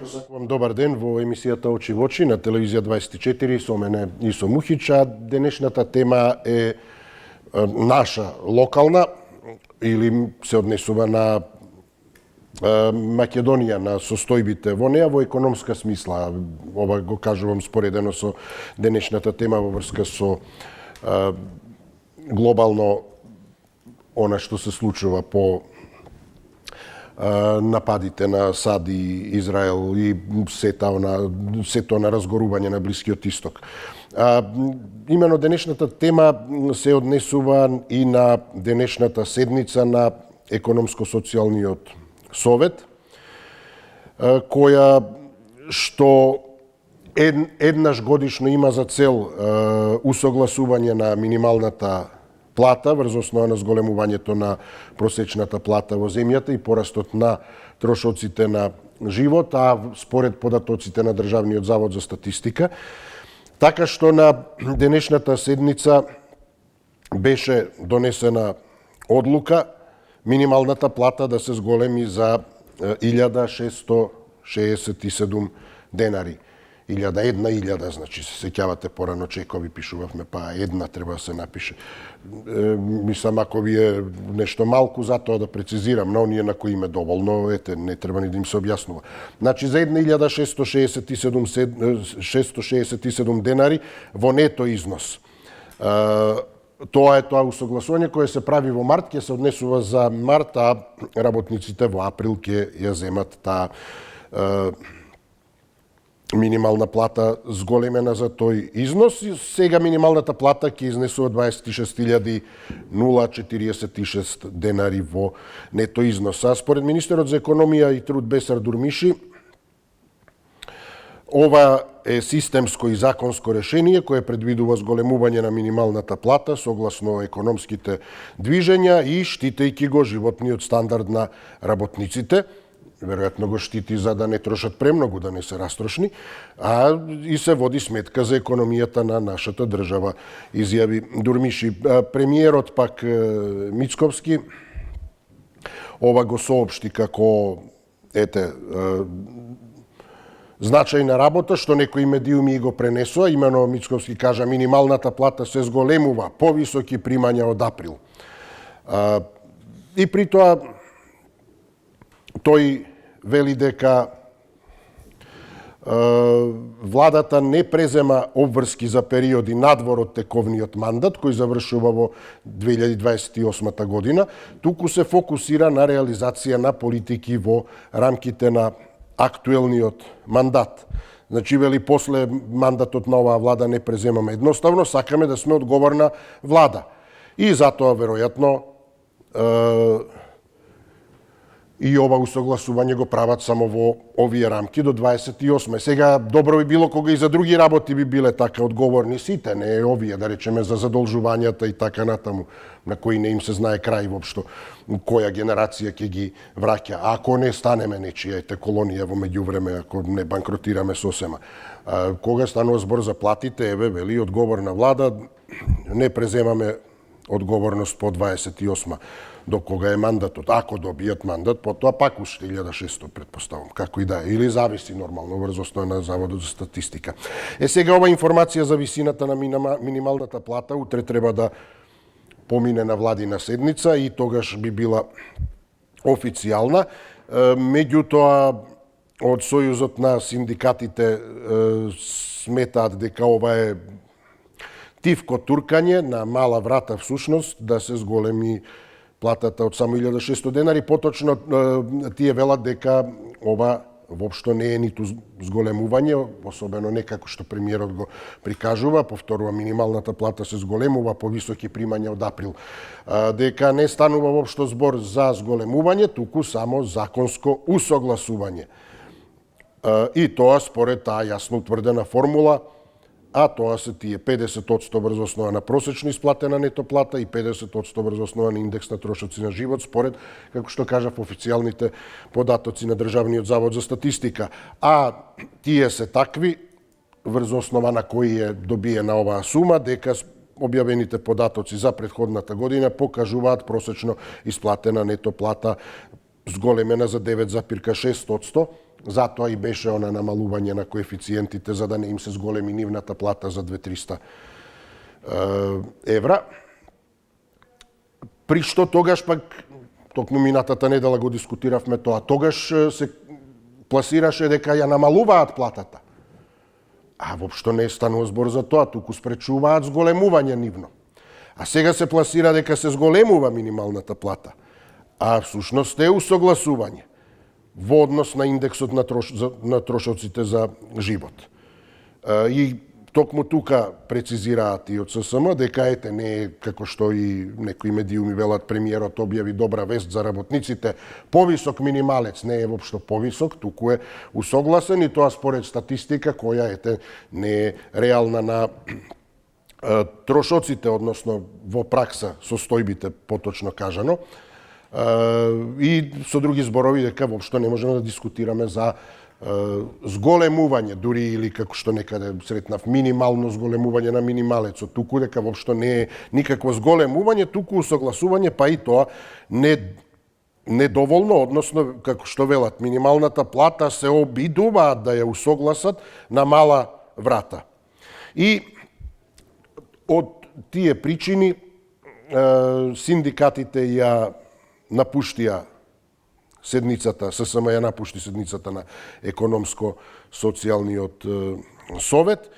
Сакувам добар ден во емисијата Очи во очи на телевизија 24 со мене Исо Мухич. Денешната тема е наша, локална, или се однесува на Македонија, на состојбите во неа во економска смисла. Ова го кажувам споредено со денешната тема во врска со глобално она што се случува по нападите на САД и Израел и сето на разгорување на Блискиот Исток. Имено денешната тема се однесува и на денешната седница на Економско-социјалниот совет, која што еднаш годишно има за цел усогласување на минималната плата врз основа на зголемувањето на просечната плата во земјата и порастот на трошоците на живот, а според податоците на Државниот завод за статистика. Така што на денешната седница беше донесена одлука минималната плата да се зголеми за 1667 денари. 1000, значи се сеќавате порано чекови пишувавме, па една треба да се напише. Мислам, ако ви е нешто малку, затоа да прецизирам, на оние на кои им е доволно, не треба ни да им се објаснува. Значи, за 1667 денари во нето износ. Тоа е тоа усогласување кое се прави во март, ќе се однесува за март, а работниците во април ќе ја земат таа минимална плата зголемена за тој износ. Сега минималната плата ќе изнесува 26.046 денари во нето износ. А според министерот за економија и труд Бесар Дурмиши, ова е системско и законско решение кое предвидува зголемување на минималната плата согласно економските движења и штитејќи го животниот стандард на работниците. Веројатно го штити за да не трошат премногу, да не се растрошни, а и се води сметка за економијата на нашата држава, изјави Дурмиши. Премиерот пак Мицковски ова го соопшти како значајна работа, што некои медиуми го пренесоа. Имено Мицковски кажа минималната плата се зголемува, повисоки примања од април. И при тоа тој вели дека владата не презема обврски за периоди надвор од тековниот мандат, кој завршува во 2028 година, туку се фокусира на реализација на политики во рамките на актуелниот мандат. Значи, вели, после мандатот на оваа влада не преземаме. Едноставно, сакаме да сме одговорна влада. И затоа, веројатно, и ова усогласување го прават само во овие рамки до 28. Сега, добро би било кога и за други работи би биле така одговорни сите, не овие, да речеме, за задолжувањата и така натаму, на кои не им се знае крај воопшто, која генерација ќе ги враќа. Ако не станеме нечија колонија во меѓувреме, ако не банкротираме сосема. Кога станува збор за платите, вели, одговорна влада, не преземаме одговорност по 28. До кога е мандатот. Ако добијат мандат, потоа пак уште 1600, предпоставам, како и да е. Или зависи нормално врз основа на Заводот за статистика. Сега ова информација за висината на минималната плата утре треба да помине на владина седница и тогаш би била официјална. Меѓутоа, од Сојузот на синдикатите сметаат дека ова е тивко туркање на мала врата всушност да се зголеми платата од само 1600 денари. Поточно тие велат дека ова воопшто не е ниту зголемување, особено не како што премиерот го прикажува, повторува минималната плата се зголемува по високи примања од април. Дека не станува воопшто збор за зголемување, туку само законско усогласување. И тоа според таа јасно утврдена формула, а тоа се тие 50% врз основа на просечно исплатена нето плата и 50% врз основа на индекс на трошоци на живот, според, како што кажав, официјалните податоци на Државниот завод за статистика. А тие се такви, врз основа на кои е добиена оваа сума, дека објавените податоци за претходната година покажуваат просечно исплатена нето плата зголемена за 9,6%, затоа и беше она намалување на коефициентите за да не им се зголеми нивната плата за 2-300 евра. При што тогаш пак, токму минатата недела го дискутиравме тоа, тогаш се пласираше дека ја намалуваат платата. А воопшто не станува збор за тоа, туку спречуваат зголемување нивно. А сега се пласира дека се зголемува минималната плата, а всушност е усогласување во однос на индексот на трошоците за живот. И токму тука прецизираат и од ССМ дека ете не е како што и некои медиуми велат премиерот објави добра вест за работниците, повисок минималец не е воопшто повисок, туку е усогласен и тоа според статистика која ете не е реална на трошоците, односно во пракса состојбите поточно кажано. И со други зборови дека воопшто не можеме да дискутираме за зголемување, дури или како што некаде сретнав минимално зголемување на минималецот, туку дека воопшто не е никакво зголемување, туку усогласување, па и тоа недоволно, односно како што велат, минималната плата се обидуваат да ја усогласат на мала врата. И од тие причини синдикатите ја напуштија седницата, ССМ ја напушти седницата на економско-социјалниот совет.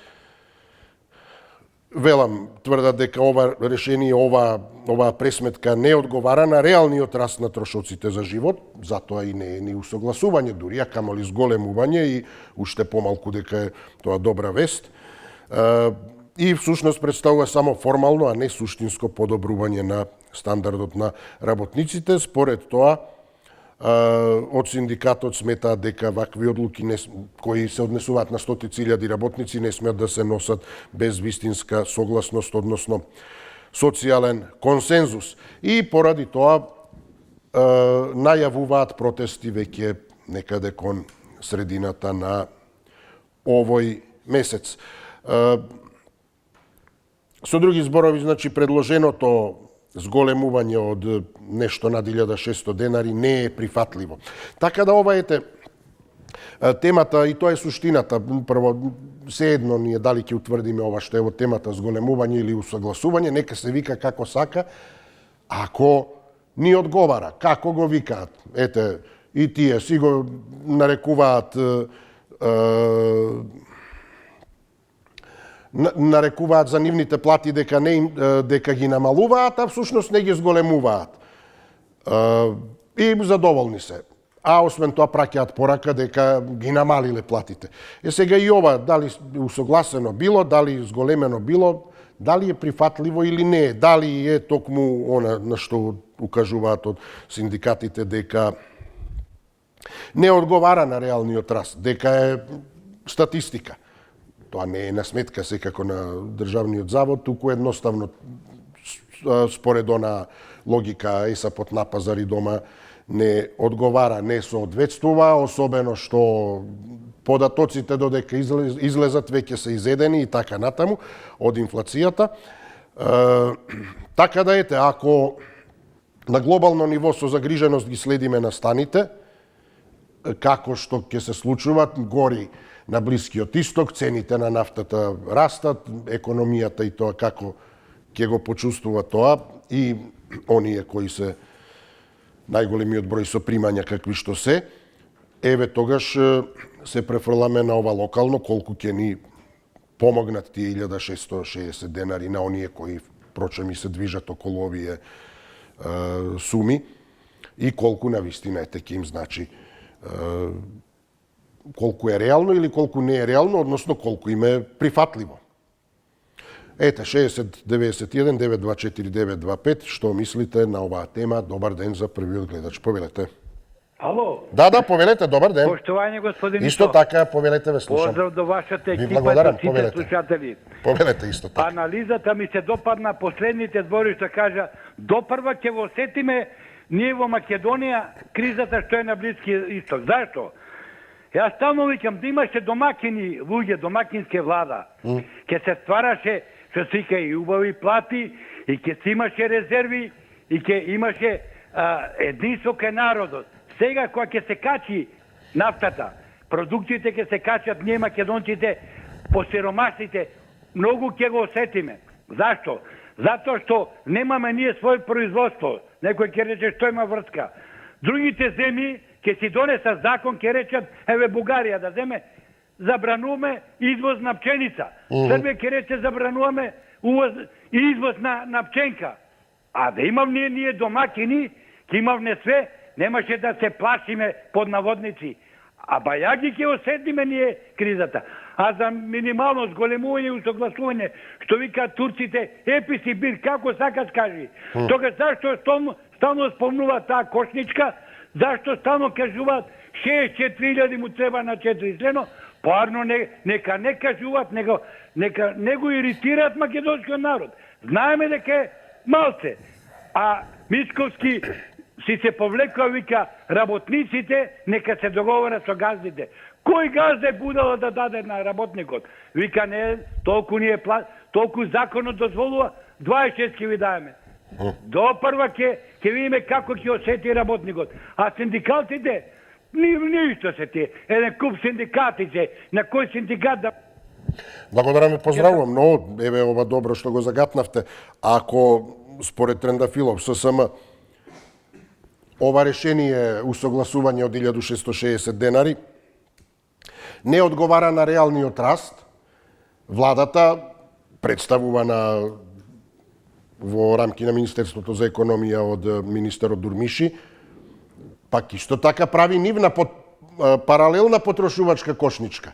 Велам, тврдат дека ова решение, оваа пресметка не одговара на реалниот раст на трошоците за живот, затоа и не е ни усогласување, дури а камоли зголемување и уште помалку дека е тоа добра вест. И всушност представува само формално, а не суштинско подобрување на стандардот на работниците. Според тоа, од синдикатот сметаат дека вакви одлуки кои се однесуваат на стотици илјади работници не смеат да се носат без вистинска согласност, односно социјален консензус. И поради тоа најавуваат протести веќе некаде кон средината на овој месец. Со други зборови, значи, предложеното зголемување од нешто над 1600 денари не е прифатливо. Така да ова ете темата, и тоа е суштината, прво, seедно ние дали ќе утврдиме ова што е во темата зголемување или усогласување, нека се вика како сака, ако ни одговара, како го викаат. Ете, и тие си го нарекуваат за нивните плати дека ги намалуваат, а всушност не ги зголемуваат. И задоволни се. А освен тоа праќаат порака дека ги намалиле платите. Сега и ова, дали усогласено било, дали зголемено било, дали е прифатливо или не е, дали е токму она на што укажуваат од синдикатите дека не одговара на реалниот раст, дека е статистика. Тоа не е на сметка секако на Државниот завод, туку едноставно според она логика ЕСАПот на пазар и дома не одговара, не соодветствува, особено што податоците додека излезат веќе се изедени и така натаму од инфлацијата. Така да ете, ако на глобално ниво со загриженост ги следиме настаните, како што ќе се случуваат, гори на Блискиот Исток, цените на нафтата растат, економијата и тоа како ќе го почувствува тоа и оние кои се најголемиот број со примања какви што се, еве тогаш се префрламе на ова локално, колку ќе ни помогнат тие 1660 денари на оние кои впрочем и се движат околу овие суми и колку на вистина ќе им значи колку е реално или колку не е реално, односно колку им е прифатливо. Ете, 60 91 924 925, што мислите на оваа тема? Добар ден за првиот гледач. Повелете. Ало? Да, повелете, добар ден. Поштовање, господин Исто така, повелете, ве слушам. Поздрав до вашата Ви екипа благодарам, и сите повелете. слушатели. Повелете исто така. Анализата ми се допадна, последните збори што кажа, допрва ќе го сетиме ние во Македонија кризата што е на Блиски Исток. Зашто? Јас стално викам да имаше домакини луѓе, домакинske влада. Ќе се ствараше што се вика и убави плати, и ќе се имаше резерви, и ќе имаше единство кај народот. Сега кога ќе се качи нафтата, продукциите ќе се качат, ние македонците, посиромасите, многу ќе го осетиме. Зашто? Затоа што немаме ние свој производство. Некој ќе рече што има врска. Другите земји ќе си донесат закон, ќе речат, еве Бугарија да земе, забрануваме извоз на пченица. Србија ќе рече забрануваме извоз на пченка. А да имам ние домакини, ќе имавме све, немаше да се плашиме под наводници. А бајаги ќе осетиме ние кризата. А за минимално зголемување и усогласување, што викаат турците, еписи бир, како сакаш кажи. Тогаш зашто стално спомнува таа кошничка, зашто стално кажуваат 64.000 му треба на 4 члено, парно нека не кажуваат, нека не го иритираат македонскиот народ. Знаеме дека е малце. А Мицковски си се повлекува, вика, работниците нека се договорат со газдите. Кој газда е будало да даде на работникот? Вика, не, толку законот дозволува, 26 ќе ви даеме. До прва ќе видиме како ќе осети работникот. А синдикатите, ништо се ти. Еден куп синдикатите, на кој синдикат да... Благодарам и поздравувам, но еве ова добро што го загатнавте. Ако според Трендафилов ССМ ова решение усогласување од 1660 денари не одговара на реалниот раст, владата представувана во рамки на Министерството за економија од министерот Дурмиши, пак исто така прави нивна паралелна потрошувачка кошничка.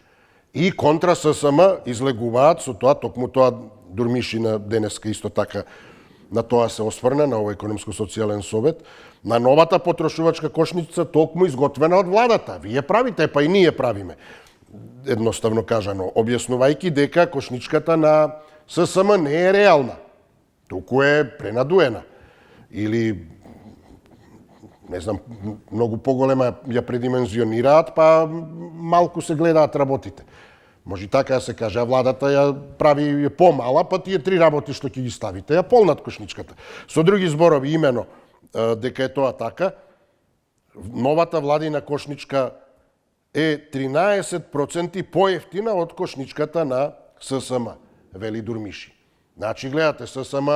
И контра ССМ излегуваат со тоа, токму тоа Дурмиши на денеска исто така на тоа се осврна, на овој економско-социјален совет, на новата потрошувачка кошница токму изготвена од владата. Вие правите, па и ние правиме. Едноставно кажано, објаснувајќи дека кошничката на ССМ не е реална, туку е пренадуена. Или, не знам, многу поголема ја предимензионираат, па малку се гледаат работите. Може така да се каже, а владата ја прави помала, па тие 3 работи што ќе ги ставите, ја полнат кошничката. Со други зборови, имено, дека е тоа така, новата владина кошничка е 13% поевтина од кошничката на ССМ, вели Дурмиши. Значи, гледате, ССМ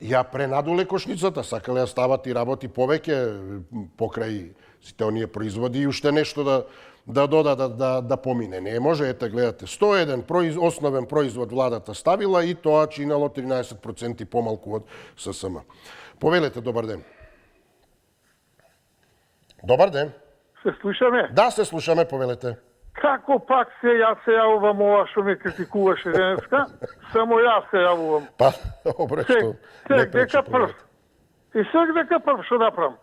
ја пренадуле кошницата, сакале ја стават и работи повеќе покрај сите оние производи и уште нешто да додадат да помине. Не може, ете, гледате, 101 основен производ владата ставила и тоа чинало 13% помалку од ССМ. Повелете, добар ден. Добар ден. Се слушаме? Да, се слушаме, повелете. Како пак јас се јавувам ова што ме критикуваше денеска? Само јас се јавувам. Па, добре, што не пречи прв. И сега дека прв што направам.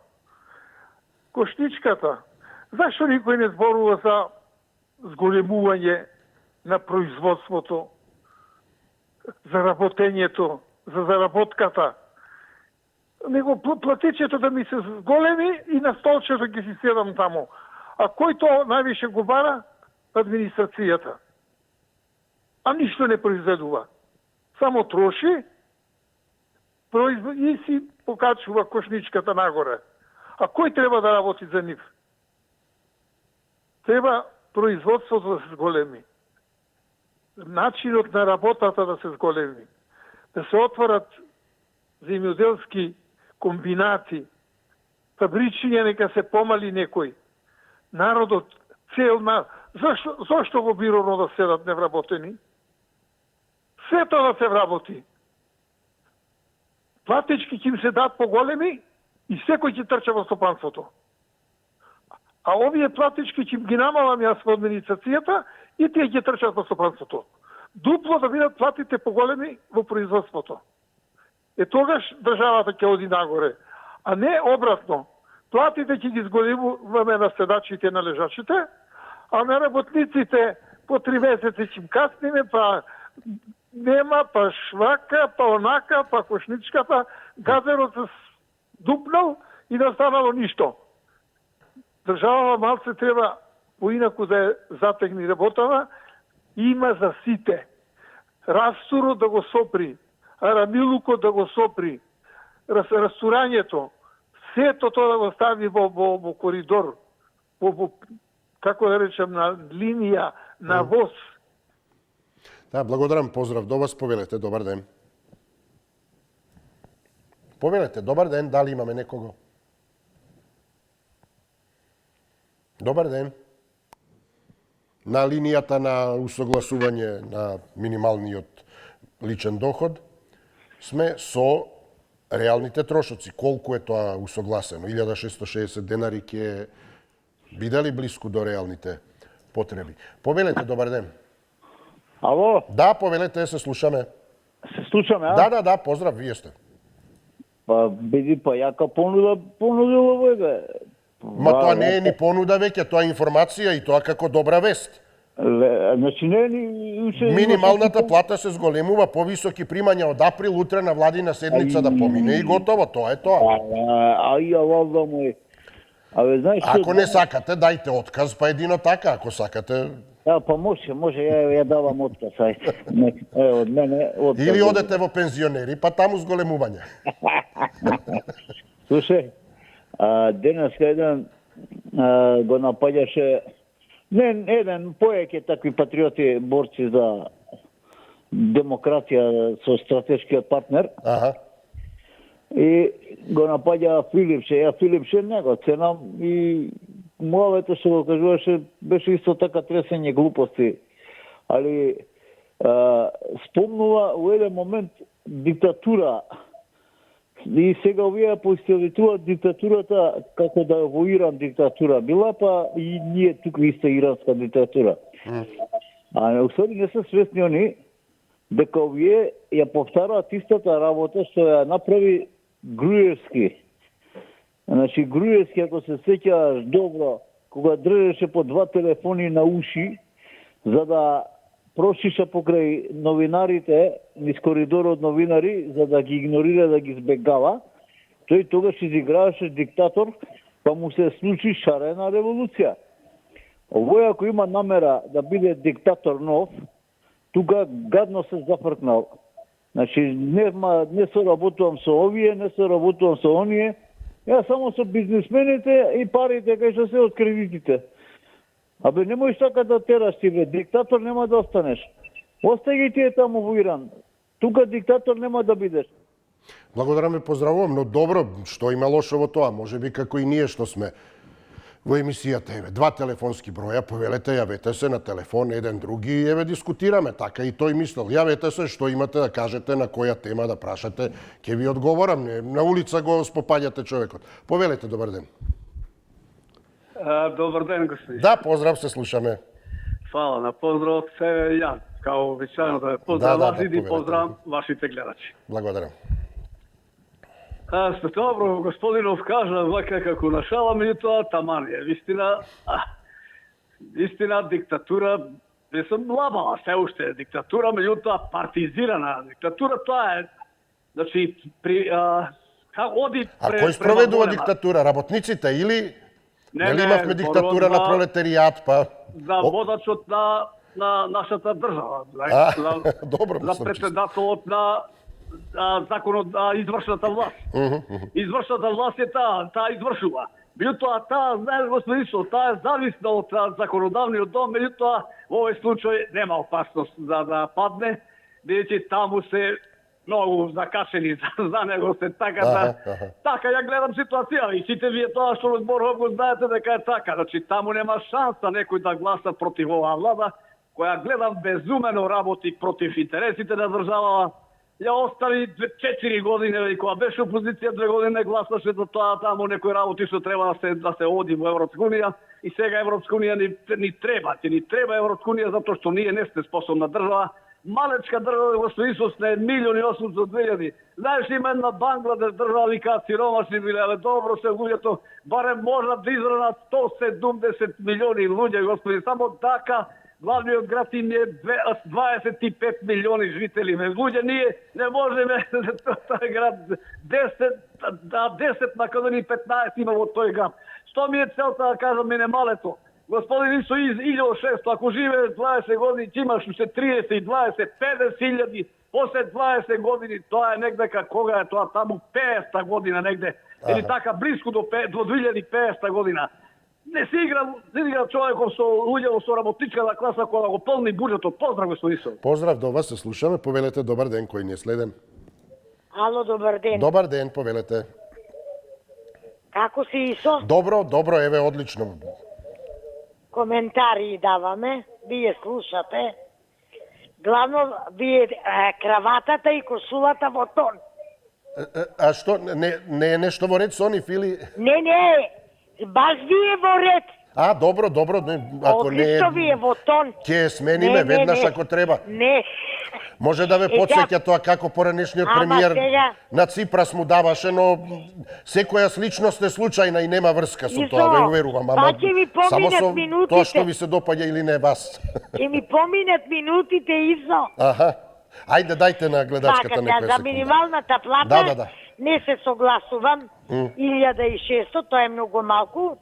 Кошничката. Зашто никој не зборува за зголемување на производството, за работењето, за заработката? Него платичето да ми се зголеми и на столчето ги си седам таму. А кој тоа највише го бара? Администрацијата. А ништо не произведува. Само троши и си покачува кошничката нагоре. А кој треба да работи за нив? Треба производството да се зголеми. Начинот на работата да се зголеми. Да се отворат земјоделски комбинати, фабричиња нека се помали некој. Народот цел на... Зошто во бироно да седат невработени? Сето да се вработи. Платички ќе им се дадат поголеми и секој ќе трча во стопанството. А овие платички ќе ги намалам јас во администрацијата и тие ќе трчат во стопанството. Дупло да бидат платите поголеми во производството. Тогаш државата ќе оди нагоре. А не обратно. Платите ќе ги зголемуваме на седачите и на лежачите, а на работниците по 3 месеци ќе им касниме, па нема, па швака, па онака, па кошничката, газерот се дупнал и да станало ништо. Државава малце треба поинаку да ја затегни работава, има за сите. Растурот да го сопри, арамилукот да го сопри, растурањето, сето тоа да го стави во коридор, во како да речем, на линија, на воз. Да, благодарам, поздрав до вас, повелете, добар ден. Повелете, добар ден, дали имаме некого? Добар ден. На линијата на усогласување на минималниот личен доход сме со реалните трошоци. Колку е тоа усогласено? 1660 денари ќе биде ли блиску до реалните потреби? Повелете, добар ден. Ало, Да, повелете, се слушаме. се слушаме, а? Да, поздрав, вие сте. Па, биди, па јака понудила овој, бе. Ма тоа не е ни понуда веќе, тоа е информација и тоа како добра вест. Значи, не е ни... Минималната плата се зголемува, повисоки примања од април, утре на владина седница да помине и готово, тоа е тоа. Ај, валда мој. Абе, знаеш што... Ако не сакате, дајте отказ, па едино така, ако сакате... Да, па може, ја давам отказ, ајде. Ево, од мене отказ. Или одете во пензионери, па таму зголемување. Слушај, денеска еден го напаѓаше не еден, поеќе такви патриоти, борци за демократија со стратешкиот партнер. Аха. И го напаѓа Филипше. Ја Филипше не го ценам и муавето што го кажуваше беше исто така тресење глупости. Али спомнува во еден момент диктатура. И сега овие поистоветуваат диктатурата како да во Иран диктатура била, па и ние тука исто иранска диктатура. А усвари не се свесни они дека овие ја повтараат истата работа што ја направи Груевски. Значи Груевски, ако се сеќаваш добро, кога држеше по 2 телефони на уши за да прошиша покрај новинарите, низ коридорот новинари, за да ги игнорира, да ги избегава, тој тогаш изиграваше диктатор, па му се случи шарена револуција. Овој ако има намера да биде диктатор нов, тука гадно се зафркнал. Значи, не соработувам со овие, не соработувам со оние, ја само со бизнисмените и парите кај што се од кредитите. Абе, немој така да тераш ти, бе. Диктатор нема да останеш. Остај ги тие таму во Иран. Тука диктатор нема да бидеш. Благодарам и поздравувам, но добро, што има лошо во тоа? Може би како и ние што сме во емисијата, еве, 2 телефонски броја, повелете, јавете се на телефон, еден други, еве, дискутираме, така и тој мислел. Јавете се, што имате да кажете, на која тема да прашате, ќе ви одговорам, не, на улица го спопаѓате човекот. Повелете, добар ден. Добар ден, господин. Да, поздрав, се слушаме. Фала на поздрав, се ја, као обичајно да поздрав вас и да поздрав вашите гледачи. Благодарам. Сте добро, господинов кажа, вака како на шала, меѓутоа таман е. Вистина, диктатура, не сум лабала се уште, диктатура, меѓутоа партизирана. Диктатура тоа е, значи, оди... А кој спроведува диктатура? Работниците или... Нели имавме диктатура на пролетаријат, па... За водачот на нашата држава. Добро, за председателот на законот на извршната власт. Извршната власт е таа извршува. Меѓутоа, таа, знаеш, господин Ишо, таа е зависна од законодавниот дом, меѓутоа, во овој случај нема опасност да падне, бидејќи таму се многу закашени за него се така така ја гледам ситуација и сите вие тоа што зборувам го знаете дека е така. Значи таму нема шанса некој да гласа против оваа влада која гледам безумено работи против интересите на државава. Ја остави 4 години и кога беше опозиција 2 години гласаше за тоа таму некои работи што треба да се оди во Европска унија и сега Европска унија ни треба Европска унија затоа што ние не сме способна држава. Малечка држава во Сојузот на 1.800.000. Знаеш, има една Бангладеш држава, викаат сиромашни биле, але добро се луѓето, барем можат да изранат 170 милиони луѓе, господи, само така, главниот град им е 25 милиони жители. Луѓе, ние не можеме, тој град, 10 на каде ни 15 има во тој град. Што ми е целта да кажам минималето? Господин Исо, 1600, ако живее 20 години, ти имаш уште 30, 20, 50 илјади, после 20 години, тоа е негде кога е тоа, таму 50 година негде, или така близко до 2050 година. Не си игра човеков со луѓето со работничката класа кога го полни буџетот. Поздрав, господин Исо. Поздрав до вас, се слушаме. Повелете, добар ден, кој ни е следен. Ало, добар ден. Добар ден, повелете. Како си, Исо? Добро, еве, одлично. Коментари даваме, вие слушате. Главно, вие краватата и косулата во тон. А што, не е нешто во ред со нив или... Не, баш вие во ред. Добро, ако не Одлично вие во тон. ќе смениме веднаш ако треба. Не. Може да ве потсеќа тоа како поранешниот премиер на Ципрас му даваше, но секоја личност е случајна и нема врска со тоа, ве уверувам. Па ќе ви само поминат со минутите. тоа што ви се допаѓа или не вас. Ќе ми поминат минутите, Исо. Ајде, дајте на гледачката некоја секунда. За минималната плата Да. не се согласувам. 1600, тоа е многу малку.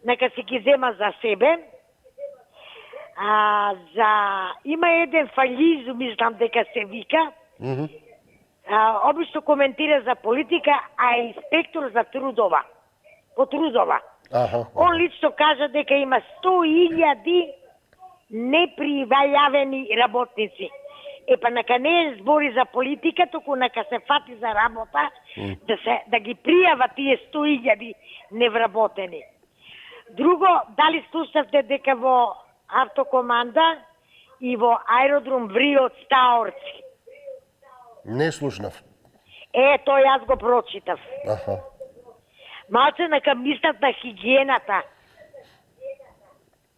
Нека си ги зема за себе. Има еден фализм, мислам дека се вика. Обично коментира за политика, а е инспектор за трудова. По трудова. Он лично кажа дека има 100.000 непријавени работници. Па нека не е збори за политика, туку нека се фати за работа, да ги пријава тие 100.000 невработени. Друго, дали слушавте дека во автокоманда и во аеродром вриот стаорци? Не слушнав. Тоа јас го прочитав. Малце нека мислат на хигиената.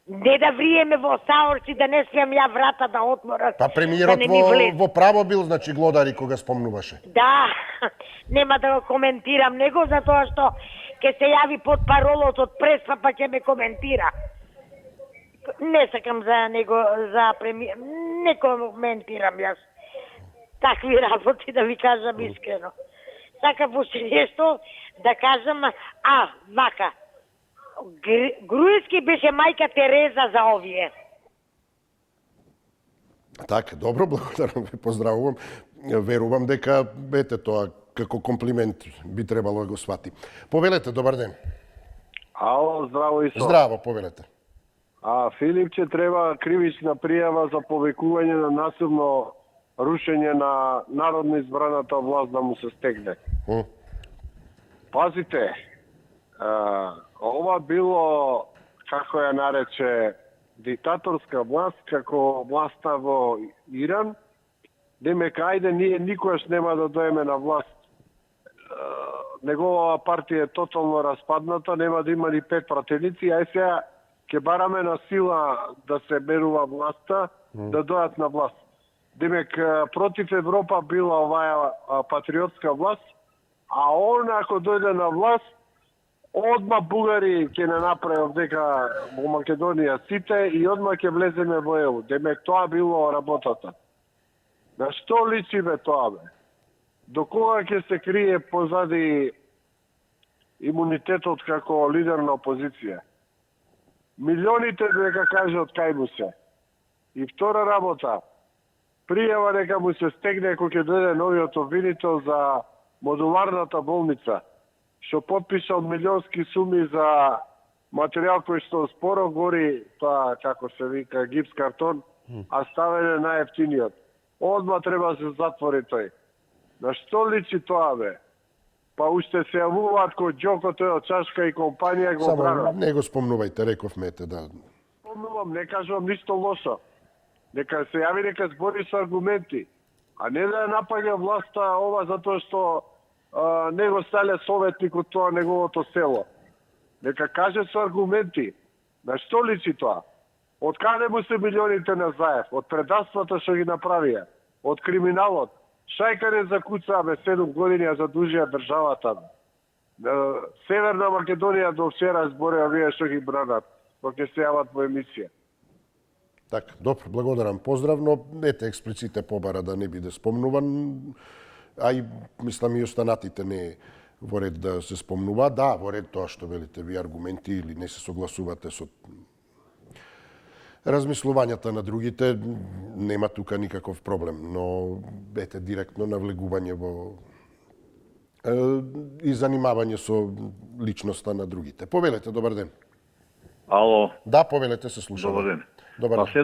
Не да вриеме во стаорци, да не смеам ја врата да отворат. Па премиерот во право бил, значи глодари кога спомнуваше. Да, нема да го коментирам него, затоа што ќе се јави под паролот од преса, па ќе ме коментира. Не сакам за него, за премиер, не коментирам јас такви работи, да ви кажам искрено. Сакам уште нешто да кажам, вака, Груевски беше мајка Тереза за овие. Така, добро, благодарам, ве поздравувам. Верувам дека тоа како комплимент би требало да го свати. Повелете, добар ден. Ало, здраво Исо. Здраво, повелете. Филипче, треба кривична пријава за повикување на насилно рушење на народно избраната власт да му се стегне. Пазите, ова било, како ја нарече, диктаторска власт, како власта во Иран. Демек, ајде, ние никојаш нема да доеме на власт. Неговата партија е тотално распадната, нема да има ни 5 пратеници, ај сега ќе бараме на сила да се берува власта, да дојат на власт. Демек, против Европа била оваа патриотска власт, а он ако дојде на власт, одма бугари ќе не направи дека во Македонија сите и одма ќе влеземе во ЕУ. Демек, тоа било работата. На што личи бе тоа бе? До кога ќе се крие позади имунитетот како лидер на опозиција? Милионите дека кажат кај му се. И втора работа, пријава дека му се стегне кога ќе дојде новиот обвинител за модуларната болница, што потпишал милионски суми за материјал кој што споро гори, тоа како се вика гипс картон, а ставене најефтиниот. Одма треба да се затвори тој. На што личи тоа бе? Па уште се јавуваат кој Џоко, тој од Чашка и компанија го бранат. Само не го спомнувајте, рековмете, да. Спомнувам, не кажувам ништо лошо. Нека се јави, нека збори со аргументи. А не да ја напаѓа власта ова затоа што не го стале советник од тоа неговото село. Нека каже со аргументи. На што личи тоа? Од каде му се милионите на Заев? Од предавствата што ги направија? Од криминалот? Шајка не закуцаа, 7 години ја задужија државата. Северна Македонија до вчера збореа вие што ги бранат, кога ќе се јават во емисија. Така, добро, благодарам, поздрав, но ете експлиците побара да не биде спомнуван, а и мислам и останатите не во ред да се спомнува. Да, во ред тоа што велите ви аргументи или не се согласувате со размислувањата на другите, нема тука никаков проблем, но ете директно навлегување во и занимавање со личноста на другите. Повелете, добар ден. Ало, Да, повелете, се слушаме. добар ден. Добар Па ден. се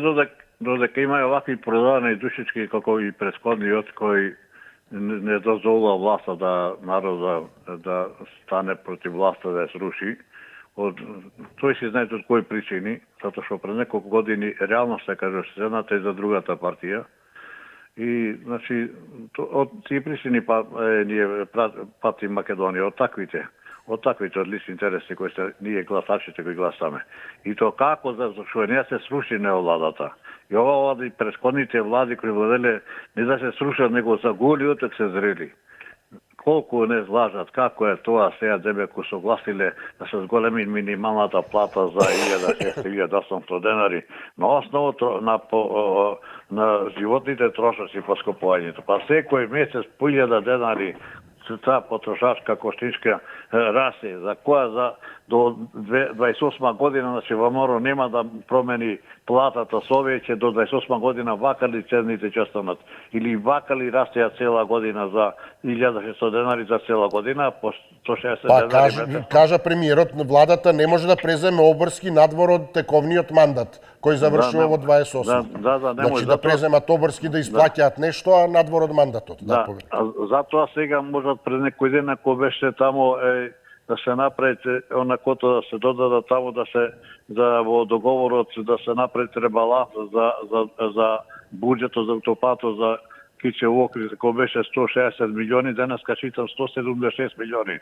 додека има овакви продавани душички како и претходниот кој не дозволува власта да народа да стане против власта да ја сруши, тој си знаете од кои причини, затоа што пред неколку години реално се кажа што едната и за другата партија. И, значи, од тие причини ние пати Македонија, од таквите од лични интереси кои се ние гласачите кои гласаме. И то како зашто не се сруши неовладата. И ова влада и претходните влади кои владеле не да се срушат, него за голиот се зрели. Колку не злажат, како е тоа сега дебеку согласиле да се зголеми минималната плата за 1.600-1.800 денари на основото на животните трошоци по скопувањето. Па секој месец по 1.000 денари таа потрошачка коштичка расте, за која до 28 година, значи ВМРО нема да промени платата со веќе до 28 година вакали цените ќе останат. Или вакали растеа цела година за 1.600 денари за цела година, по 160 денари. Кажа премиерот, владата не може да преземе обврски надвор од тековниот мандат, кој завршува во 28. Да, не значи може. да преземат обврски да исплаќаат нешто, а надвор од мандатот. Да, затоа сега можат пред некој ден ако беше тамо да се направи онакото да се додадат тамо во договорот да се направи ребаланс за буџетот за автопатот за Кичево окружје кој беше 160 милиони, денеска читам 176 милиони.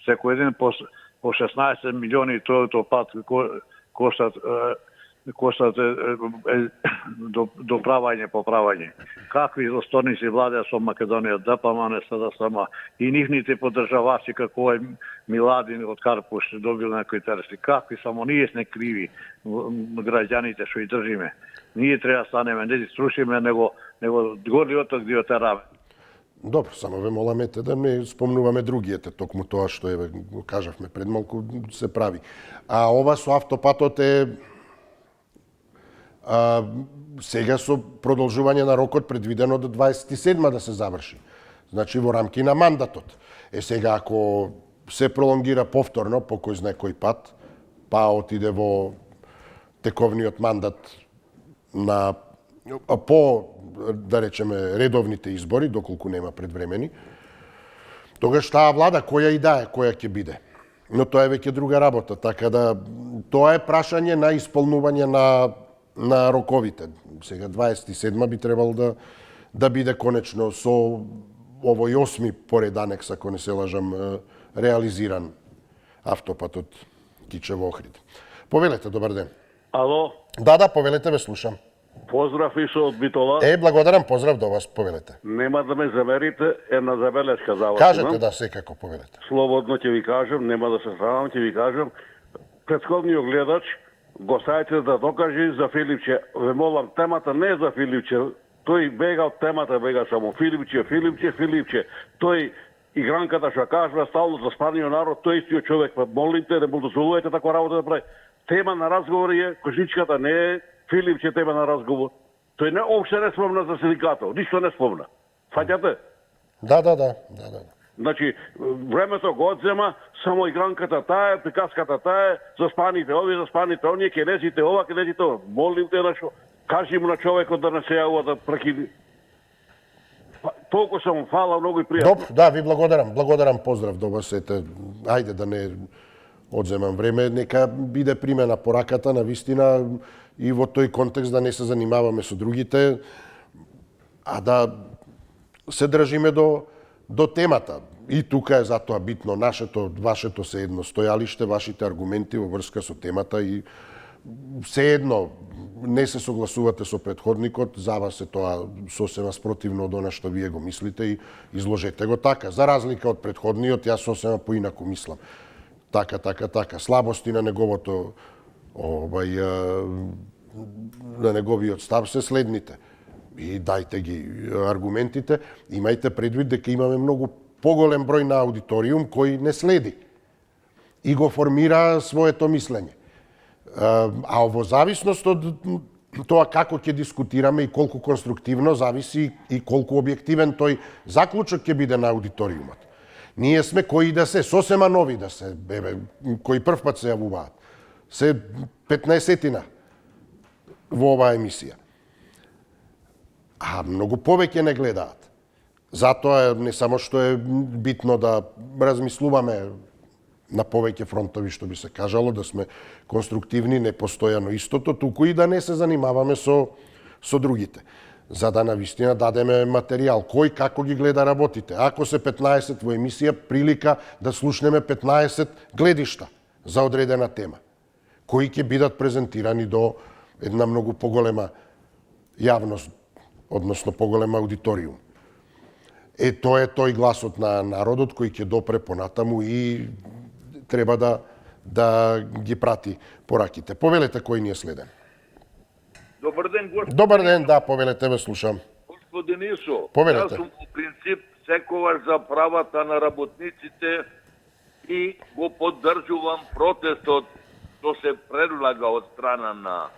Секој ден по 16 милиони тој автопат коштат доправање, поправање. Какви злосторници владеа со Македонија, ДПМН, СДСМ и нивните поддржавачи како е Миладин од Карпуш добил некои интереси. Какви само ние сме криви граѓаните што и држиме. Ние треба да станеме, не да срушиме, него гориот ги отераме. Добро, само ве моламете да не спомнуваме другиете, токму тоа што го кажавме пред малку се прави. А ова со автопатот е сега со продолжување на рокот предвидено до 27 да се заврши. Значи во рамки на мандатот. Сега ако се пролонгира повторно по кој знае кој пат, па отиде во тековниот мандат на по да речеме редовните избори, доколку нема предвремени, тогаш таа влада која и да е, која ќе биде. Но тоа е веќе друга работа, така да тоа е прашање на исполнување на роковите. Сега 27 би требало да биде конечно со овој 8 поред анекс, ако не се лажам, реализиран автопатот Кичево Охрид. Повелете, добар ден. Ало, Да, повелете, ве слушам. поздрав Ишо од Битола. Благодарам, поздрав до вас, повелете. Нема да ме замерите, една забелешка за вас. Кажете, имам. да, секако повелете. Слободно ќе ви кажам, нема да се срамам, ќе ви кажам. Претходниот гледач го сајте да докаже за Филипче. Ве молам, темата не е за Филипче. Тој бега од темата, бега само Филипче. Тој игранката што кажува стално за спаниот народ, тој истиот човек, па молите, не му дозволувате таква работа да прави. Тема на разговор е Кошничката, не е Филипче тема на разговор. Тој не опште не спомна за синдикатот, ништо не спомна. Фаќате? Да. Значи, времето го одзема, само игранката таа, приказката таа, заспаните овие, заспаните оние, кинезите ова, кинезите ова. Молим те нешто, кажи му на човекот да не се јавува да прекиди. Толку само фала, многу и пријатно. Добро, да, ви благодарам, поздрав до вас, ете, ајде да не одземам време, нека биде примена пораката, на вистина, и во тој контекст да не се занимаваме со другите, а да се држиме до темата. И тука е затоа битно вашето се едно стојалиште, вашите аргументи во врска со темата и се едно не се согласувате со претходникот, за вас е тоа сосема спротивно од она што вие го мислите и изложете го така. За разлика од претходниот, јас сосема поинаку мислам. Така. Слабости на неговото на неговиот став се следните. И дајте ги аргументите, имајте предвид дека имаме многу поголем број на аудиториум кој не следи и го формира своето мислење. А во зависност од тоа како ќе дискутираме и колку конструктивно зависи и колку објективен тој заклучок ќе биде на аудиториумот. Ние сме кои да се, сосема нови да се, кои прв пат се јавуваат. Се 15-тина во оваа емисија. А многу повеќе не гледаат. Затоа не само што е битно да размислуваме на повеќе фронтови, што би се кажало, да сме конструктивни, не постојано истото, туку и да не се занимаваме со другите. За да навистина дадеме материјал. Кој како ги гледа работите. Ако се 15 во емисија, прилика да слушнеме 15 гледишта за одредена тема, кои ќе бидат презентирани до една многу поголема јавност, односно поголем аудиториум. Тоа е тој гласот на народот кој ќе допре понатаму и треба да ги прати пораките. Повелете кој ни е следен. Добар ден, господин. Добар ден, да, повелете, ве слушам. Господин Исо, Повелете. јас сум по принцип секогаш за правата на работниците и го поддржувам протестот што се предлага од страна на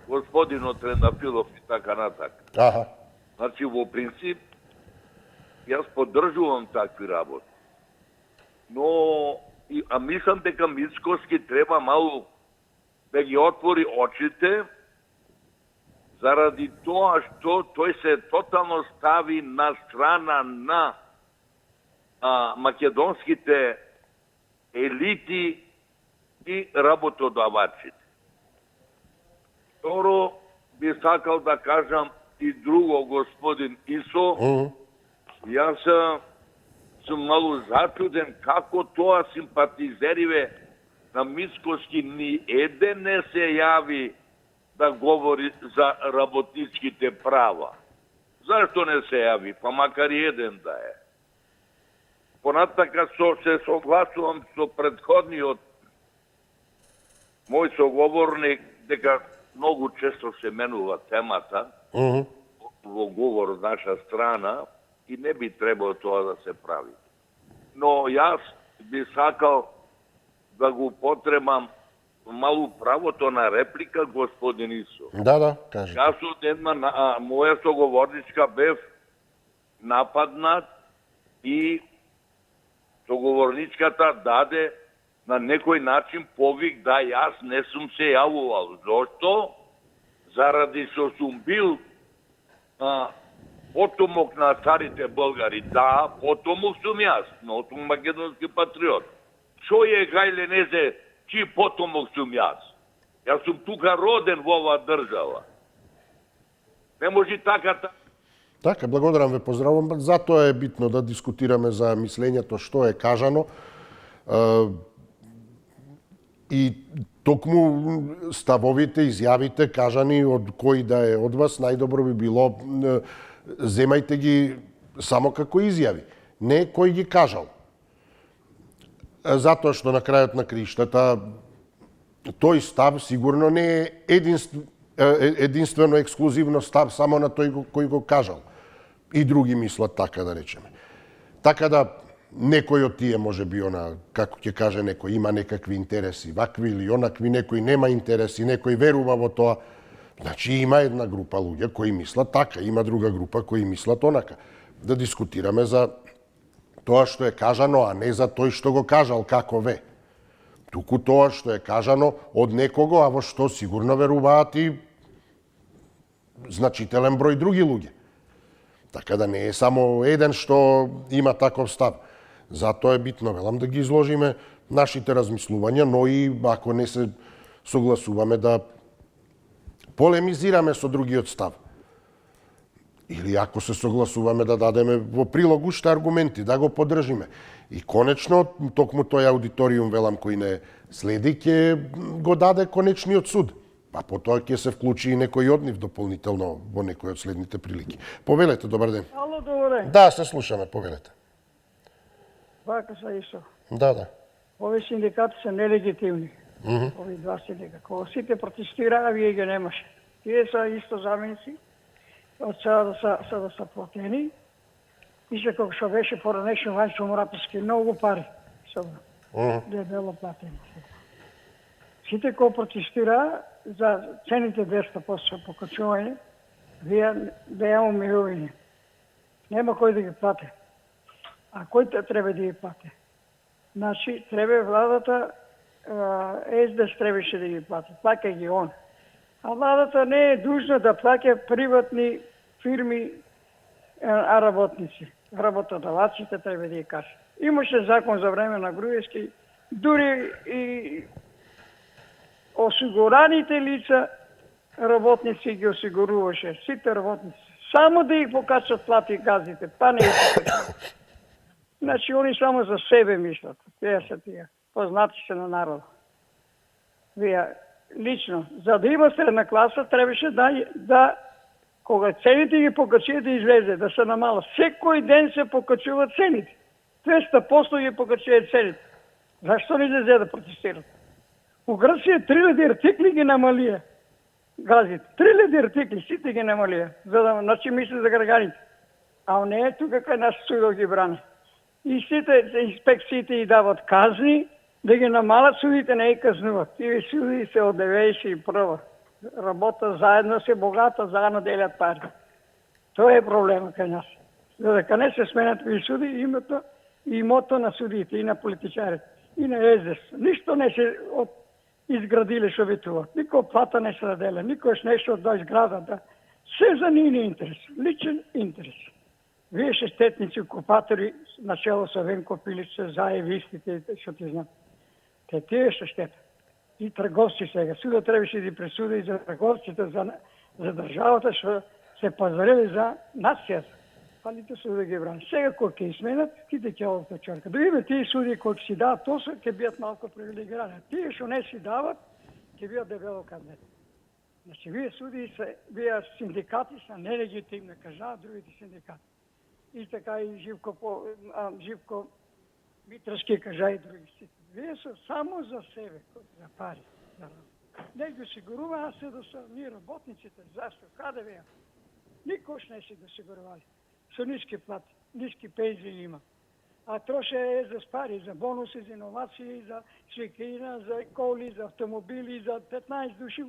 господинот Трендафилов и така натака. Аха. Значи, во принцип, јас поддржувам такви работи. Но, мислам дека Мицкоски треба малку да ги отвори очите, заради тоа што тој се тотално стави на страна на македонските елити и работодавачите. Второ, би сакал да кажам и друго, господин Исо. Јас сум малку зачуден како тоа симпатизериве на Мицкоски ни еден не се јави да говори за работничките права. Зашто не се јави? Па макар и еден да е. Понатака се согласувам со претходниот мој соговорник дека многу често се менува темата во говор од наша страна и не би требало тоа да се прави. Но јас би сакал да го потребам малу правото на реплика, господин Исо. Да, кажете. Јас од една моја соговорничка бев нападнат и соговорничката даде на некој начин повик да јас не сум се јавувал. Зошто? Заради што сум бил потомок на царите българи. Да, потомок сум јас, но сум македонски патриот. Шо е гајле незе, чи потомок сум јас? Јас сум тука роден во оваа држава. Не може така. Така, благодарам ве, поздравувам. Затоа е битно да дискутираме за мислењето што е кажано. И токму ставовите, изјавите кажани од кој да е од вас, најдобро би било земајте ги само како изјави, не кој ги кажал. Затоа што на крајот на криштата тој став сигурно не е единствено ексклузивно став само на тој кој го кажал. И други мислат така, да речеме. Така да некој од тие може би како ќе каже некој, има некакви интереси, вакви или онакви, некој нема интереси, некој верува во тоа. Значи има една група луѓе кои мислат така, има друга група кои мислат онака. Да дискутираме за тоа што е кажано, а не за тој што го кажал како ве. Туку тоа што е кажано од некого, а во што сигурно веруваат и значителен број други луѓе. Така да не е само еден што има таков став. Затоа е битно, велам, да ги изложиме нашите размислувања, но и ако не се согласуваме да полемизираме со другиот став. Или ако се согласуваме да дадеме во прилог уште аргументи, да го поддржиме. И конечно, токму тој аудиториум, велам, кој не следи, ќе го даде конечниот суд. А потоа ќе се вклучи и некој од нив дополнително во некој од следните прилики. Повелете, добар ден. Ало, добар ден. Да, се слушаме, повелете. Вака са Исо. Да. Овие синдикати се нелегитимни. Овие два синдикати. Кога сите протестираа, вие ги немаше. Тие са исто заменици, од сега да са платени. И се кога што беше поранешен Вањчо Мураписки, многу пари собра. Дебело платени. Сите кои протестираа, за цените 200% покачување, вие да ја умирување. Нема кој да ги плати. А кој треба да ги плати? Значи, треба владата, СДС требаше да ги плати. Плаќа ги он. А владата не е дужна да плаќа приватни фирми, а работници. Работодаваците треба да ги кажа. Имаше закон за време на Груевски, дури и осигураните лица работници ги осигуруваше, сите работници. Само да ги покачат плати газите, па не ги покачат. Значи, они само за себе мислят. Тие са тие. Познати се на народа. Вие лично, за да има средна класа, требаше да кога цените ги покачува да излезе, да се намала. Секој ден се покачуват цените. 200% ги покачува цените. Зашто не излезе да протестират? У Грција 3000 артикли ги намалија. Газите. 3000 артикли, сите ги намалија. За да, значи, мисли за граѓаните. А не е тука кај нас судо ги брани. И сите инспекциите и дават казни, да ги намалат, судите не ги казнуват. Тие суди се од 91. Работа заедно, се богата, заедно делят пари. Тоа е проблемот кај нас. За дека не се сменат и суди, имото на судите и на политичарите, и на СДС. Ништо не се изградиле што ветуваат. Никој плата не се наделя, никој нешто да изграда. Да. Се за нивни интерес, личен интерес. Вие шестетници, окупатори, начело со Венко Пилич, се заевистите, што ти знам. Тие што штета. И трговци сега. Суда требаше да пресуди и за трговците, за државата, што се пазарили за нацијата. Па нито суди да ги брани. Сега кој ќе сменат, ките ќе овој чарка. Да видиме тие суди кои ќе си дават, тоа ќе бидат малку привилегирани. Тие што не си дават, ќе бидат дебело каднети. Значи, вие суди, вие синдикати са нелегитимни, кажа другите синдикати. И така и Живко Митровски кажа и други сите. Вие са само за себе, за пари. Не ги осигурува, се да са ние работниците. Зашто? Каде вие? Никош не си ги осигурували. Со ниски плати, ниски пензии има. А троше е за пари, за бонуси, за иновации, за свекина, за коли, за автомобили, за 15 души.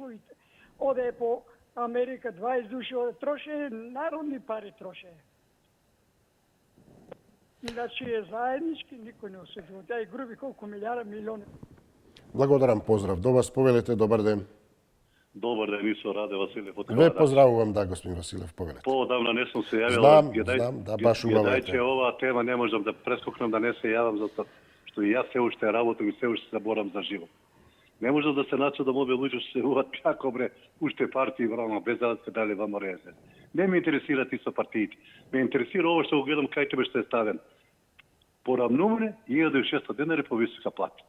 Оде по Америка 20 души, троше народни пари троше. Иначе е заеднички, никој не осетува. Тя и груби колку милиони. Благодарам, поздрав до вас. Повелете, добар ден. Добар ден, Исо Раде Василев од Ве поздравувам, да, господин Василев, повелете. Поодамна не сум се јавил. Знам, да, баш убаво е. Гедајче оваа тема не можам да прескокнам, да не се јавам, затоа што и јас се уште работам и се уште се борам за живот. Не можам да се начудам овие луѓе што се јавуваат како бре, уште партии врано, без да се дали во морезе. Не ме интересираат и со партиите. Ме интересира ово што го гледам кај тебе што е ставен. Порамнување 1600 денари по висока плата.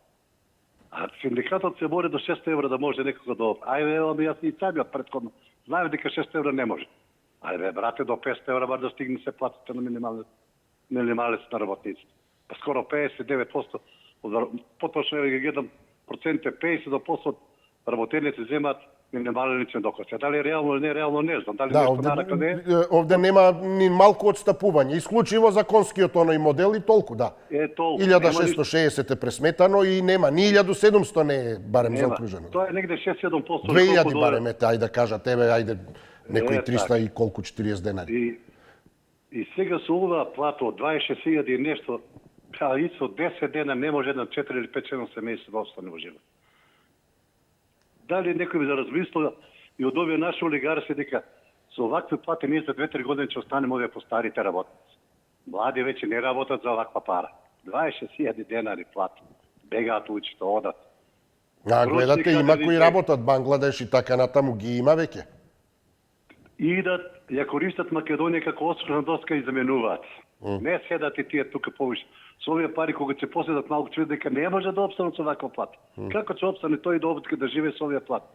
А синдикатот се бори до 600 евра да може некако да... Ајде, ево јас и сами од предходно. Знаев дека 600 евра не може. Ајде, брате, до 500 евра бар да стигне се платите на минималец на работниците. Па скоро 59%. Поточно ги гледам процентите 50% од работените земаат минимален личен доход. Дали реално или не реално не знам. Дали да, нешто наракаде? Овде нема ни малку отстапување, исклучиво законскиот оној модел и толку, да. Толку. 1660 е пресметано и нема, ни 1700 не е барем заокружено. Тоа е негде 6-7%. 2000 барем, ајде да кажа тебе, ајде некои 300 и колку 40 денари. И сега со оваа плата од 26.000 и нешто, и со 10 дена не може една 4 или 5 члено семејство да остане во живот. Дали некој би да размислил и од овие наши олигарси дека со овакви плати ние за 2-3 години ќе останеме овие по старите работници. Млади веќе не работат за оваква пара. 26.000 денари плата. Бегаат учите, одат. А гледате, има кои работат, Бангладеш и така натаму ги има веќе. Идат, ја користат Македонија како отскочна доска и заменуваат. Не седат и тие тука повише. Со овие пари кога ќе поседат малку ќе дека не може да опстанат со ваква плата. Како ќе опстане тој да живее со овие плати?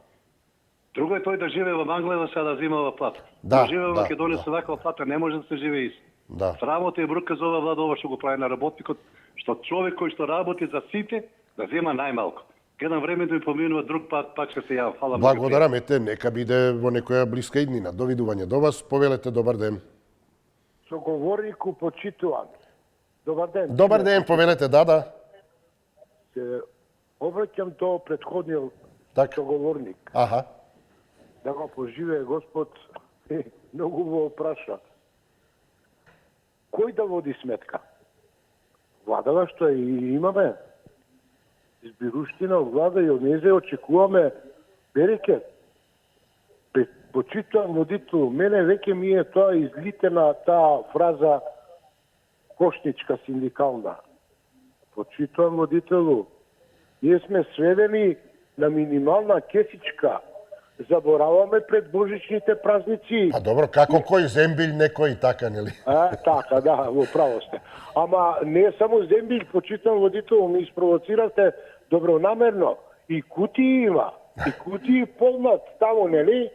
Друго е тој да живее во Бангладеш да зема оваа плата. Да живее во Македонија со ваква плата не може да се живее исто. Да. Срамота и брука за оваа влада ова што го прави на работникот, што човек кој што работи за сите да зема најмалку. Гледам време да ми поминува друг пат, пак ќе се јавам. Фала. Благодарам, ете, нека биде во некоја блиска иднина. Довидување до вас, повелете, добар ден. Соговорнику почитувам. Добар ден. Добар ден, повелете, да. Се обраќам до претходниот соговорник. Аха. да го поживее Господ, многу во опраша. Кој да води сметка? Владава што и имаме избируштина од влада и од незе очекуваме берекет. Почитувам водител, мене веќе ми е тоа излитена таа фраза кошничка синдикална. Почитувам водителу, ние сме сведени на минимална кесичка. Забораваме пред божичните празници. А добро, како кој зембиль некој така, нели? Така, да, во право сте. Ама не само зембиль, почитам водител, ми испровоцирате добронамерно. И кутии има, и кутии полнат таму, нели?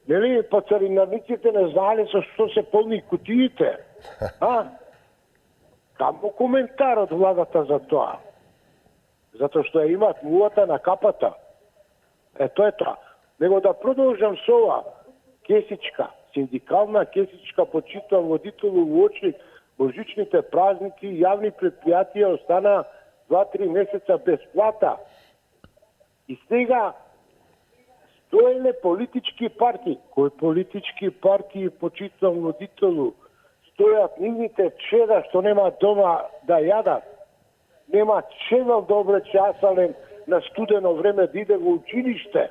Нели, па царинарниците не знаеле со што се полни кутиите. Таму коментар од владата за тоа. Затоа што ја имат мулата на капата. Тоа е тоа. Него да продолжам со ова кесичка, синдикална кесичка, почитувам водителу во очи божичните празници, јавни предпријатија остана 2-3 месеца без плата. И сега стоеле политички партии. Кои политички партии, почитувам водителу, стојат нивните чеда што нема дома да јадат. Нема чедал да облече асален на студено време да иде во училиште.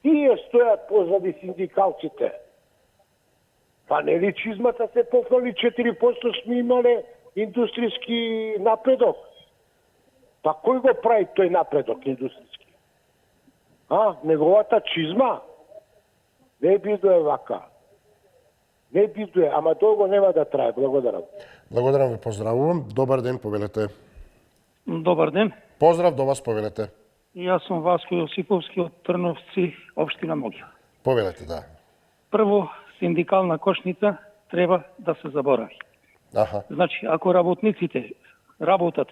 Тие стојат позади синдикалците. Па нели чизмата се пофали 4% сме имале индустријски напредок. Па кој го прави тој напредок индустријски? Неговата чизма? Не бидуе вака. Не бидуе, ама долго нема да трае. Благодарам. Благодарам ви, поздравувам. Добар ден, повелете. Добар ден. Поздрав до вас, повелете. Јас сум Васко Јосиповски од Трновци, општина Могила. Повелете, да. Прво, синдикална кошница треба да се заборави. Значи, ако работниците работат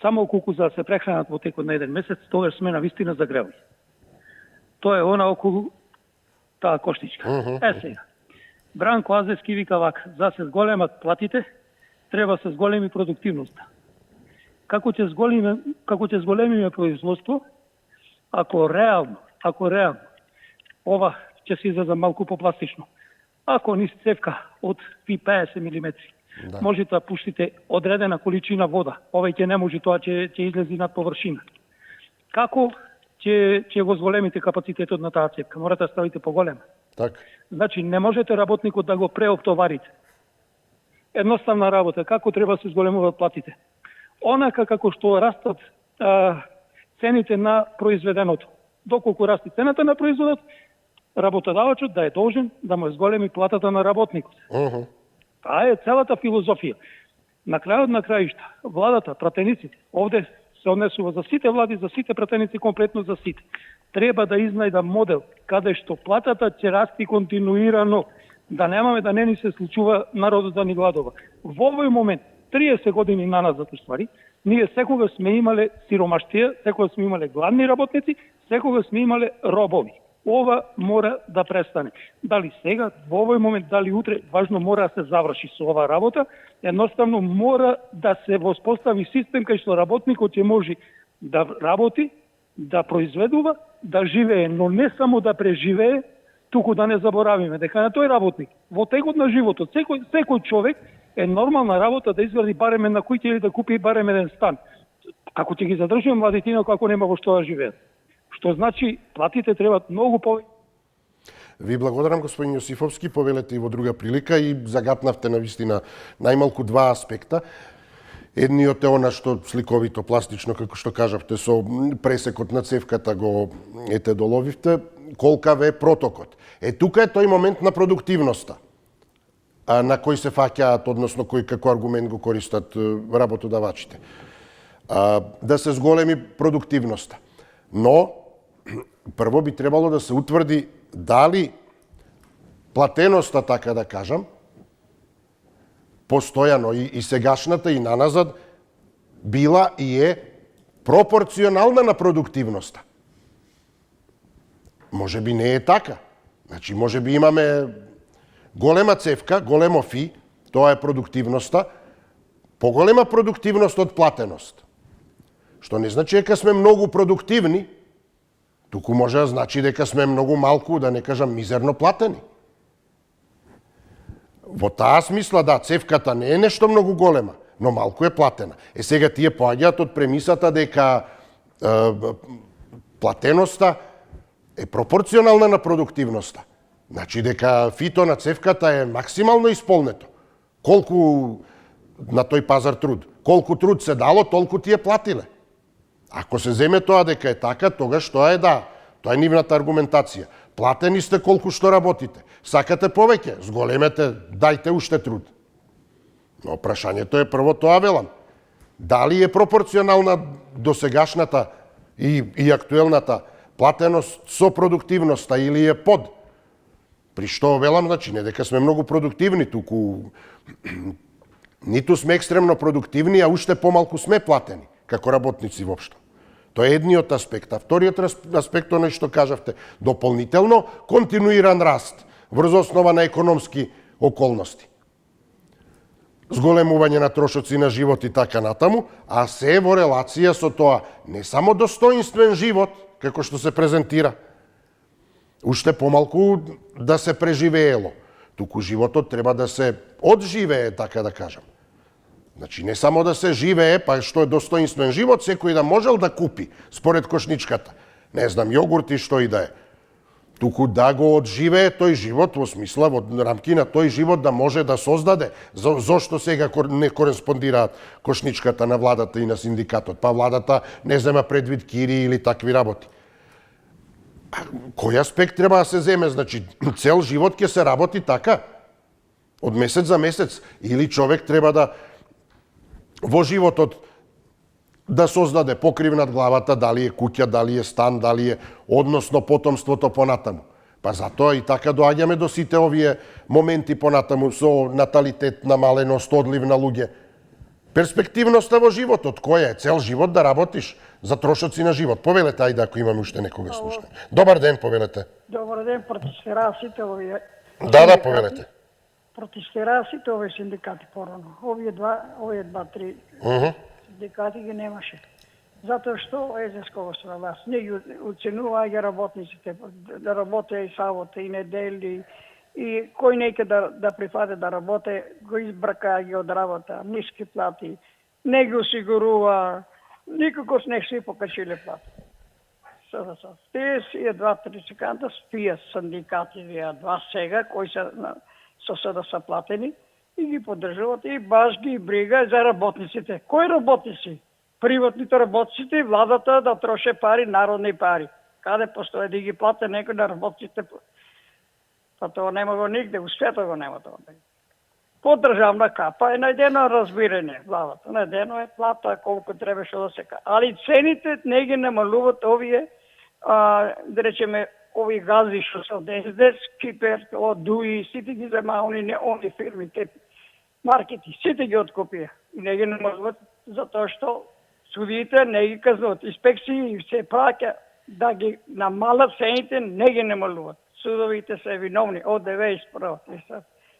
само колку за да се прехранат во текот на еден месец, тогаш сме на вистина загревали. Тоа е она околу таа кошничка. Сега. Бранко Азевски вика вака, за се зголемат платите, треба се зголеми продуктивноста. Како ќе зголемиме производство, ако реално, ова ќе се излезе малку попластично. Ако ни цевка од 50 мм, можете да пуштите одредена количина вода, оваќе не може, тоа ќе излези над површина. Како ќе го зголемите капацитетот на таа цевка? Морате да ставите поголема. Так. Значи, не можете работникот да го преоптоварите. Едноставна работа, како треба да се зголемуваат платите? Онака како што растат цените на произведеното. Доколку расте цената на производот, работодавачот да е должен да му зголеми платата на работникот. Таа е целата филозофија. На крајот на краишта, владата, пратениците, овде се однесува за сите влади, за сите пратеници, комплетно за сите. Треба да изнајда модел каде што платата ќе расти континуирано, да немаме да не ни се случува народот да ни гладува. Во овој момент, 30 години наназад уствари, ние секогаш сме имале сиромаштија, секогаш сме имале гладни работници, секогаш сме имале робови. Ова мора да престане. Дали сега, во овој момент, дали утре, важно мора да се заврши со оваа работа, едноставно мора да се воспостави систем кај што работникот ќе може да работи, да произведува, да живее, но не само да преживее, туку да не заборавиме дека на тој работник во текот на животот, секој човек е нормална работа да изгради барем една куќа или да купи барем еден стан. Ако ќе ги задржиме младите, како нема во што да живеат. Што значи платите требаат многу повеќе. Ви благодарам, господин Јосифовски, повелете и во друга прилика и загатнавте на вистина најмалку два аспекта. Едниот е она што сликовито, пластично, како што кажавте, со пресекот на цевката го доловивте, колкав е протокот. Тука е тој момент на продуктивноста, на кој се фаќаат, односно кој како аргумент го користат работодавачите. Да се зголеми продуктивноста. Но, прво би требало да се утврди дали платеноста, така да кажам, постојано и сегашната и наназад, била и е пропорционална на продуктивноста. Може би не е така. Значи, може би имаме голема цевка, големо фи, тоа е продуктивноста, поголема продуктивност од платеност. Што не значи дека сме многу продуктивни, туку може да значи дека сме многу малку, да не кажам мизерно платени. Во таа смисла, да, цевката не е нешто многу голема, но малку е платена. Сега тие поаѓаат од премисата дека платеноста е пропорционална на продуктивноста. Значи дека фито на цевката е максимално исполнето. Колку на тој пазар труд. Колку труд се дало, толку ти е платиле. Ако се земе тоа дека е така, тогаш тоа е да. Тоа е нивната аргументација. Платени сте колку што работите. Сакате повеќе, зголемете, дајте уште труд. Но прашањето е прво тоа велам. Дали е пропорционална досегашната и актуелната платеност со продуктивноста или е под? При што велам, значи, не дека сме многу продуктивни, туку ниту сме екстремно продуктивни, а уште помалку сме платени, како работници воопшто. Тоа е едниот аспект. А вториот аспект, оној што кажавте, дополнително континуиран раст врз основа на економски околности. Зголемување на трошоци на живот и така натаму, а се во релација со тоа не само достоинствен живот, како што се презентира, уште помалку да се преживеело, туку животот треба да се одживее, така да кажам. Значи, не само да се живее, па што е достоинствен живот, секој да можел да купи, според кошничката. Не знам, јогурт и што и да е. Туку да го одживее тој живот, во смисла, во рамки на тој живот да може да создаде. Зошто сега не кореспондираат кошничката на владата и на синдикатот? Па владата не зема предвид кири или такви работи. Кој аспект треба да се земе? Значи, цел живот ќе се работи така? Од месец за месец? Или човек треба да во животот да создаде покрив над главата, дали е куќа, дали е стан, дали е односно потомството понатаму. Па затоа и така доаѓаме до сите овие моменти понатаму со наталитет, намаленост, одлив на луѓе. Перспективноста во животот, која е? Цел живот да работиш за трошоци на живот. Повелете, ајде, ако имаме уште некога слушање. Добар ден, повелете. Добар ден, протестираа сите овие... Да, повелете. Протестираа сите овие синдикати порано. Овие два-три синдикати ги немаше. Затоа што ЕЗСКО вас не ги оценува ги работниците да работе и сабота и недели и кој неќе да прифате да работе, го избрака ги од работа, ниски плати, не ги осигурува, никако не се покачиле плати. Тие си два-три синдикати, два сега, кои се со СДС платени и ги поддржуват и баш ги брига за работниците. Кои работници? Приватните работниците и владата да троше пари, народни пари. Каде постои да ги плате некој на работниците? Па тоа нема го нигде, у светот го нема тоа. По државна капа е најдено разбирање владата. Најдено е плата колку требаше да се капа. Али цените не ги намалуват овие, да речеме, овие гази што се од СДС, Кипер, од ДУИ, сите ги зема они фирми, маркети, сите ги откупија. И не ги намалуват затоа што судиите не ги казнуват. Инспекции се праќа да ги намалат цените, не ги намалуват. Судовите се виновни, ОДВ исправат.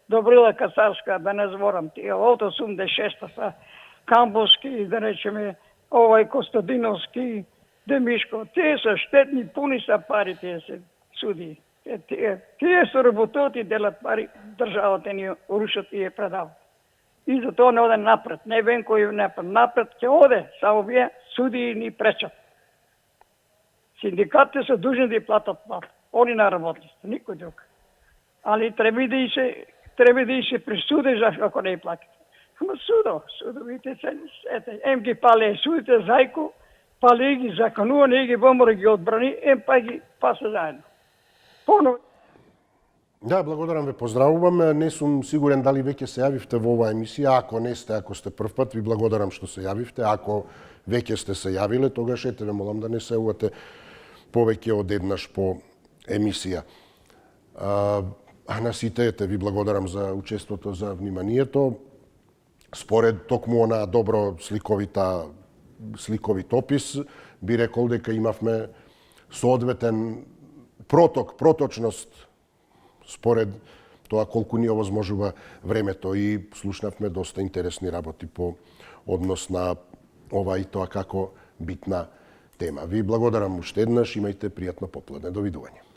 Добрила Кацарска, да не зборам, тие од 86-та са Камбовски, да речеме, Костадиновски, Демишко, тие се штетни, пуни са пари, тие се суди. Тие се работат и делат пари, државата ни рушат и ја предават. И затоа не оде напред. Не вен кој напред ќе оде, само вие суди ни пречат. Синдикатите се дужни да ја платат плата. Они на работниците, никој друг. Али треба да и се присуди ако не ја платите. Ама судовите се, ем ги пале судите зајко, пале ги законува, не ги ВМРО ги одбрани, ем па ги паса заедно. Поново. Да, благодарам ве, поздравувам. Не сум сигурен дали веќе се јавивте во оваа емисија. Ако не сте, ако сте прв пат, ви благодарам што се јавивте. Ако веќе сте се јавиле, тогаш ете ве молам да не се јавувате повеќе од еднаш по емисија. А на сите ете ви благодарам за учеството, за вниманието. Според токму онаа добро сликовит опис, би рекол дека имавме соодветен проточност според тоа колку ни овозможува времето и слушнавме доста интересни работи по однос на ова и тоа како битна тема. Ви благодарам уште еднаш, имајте пријатно попладне. Довидување.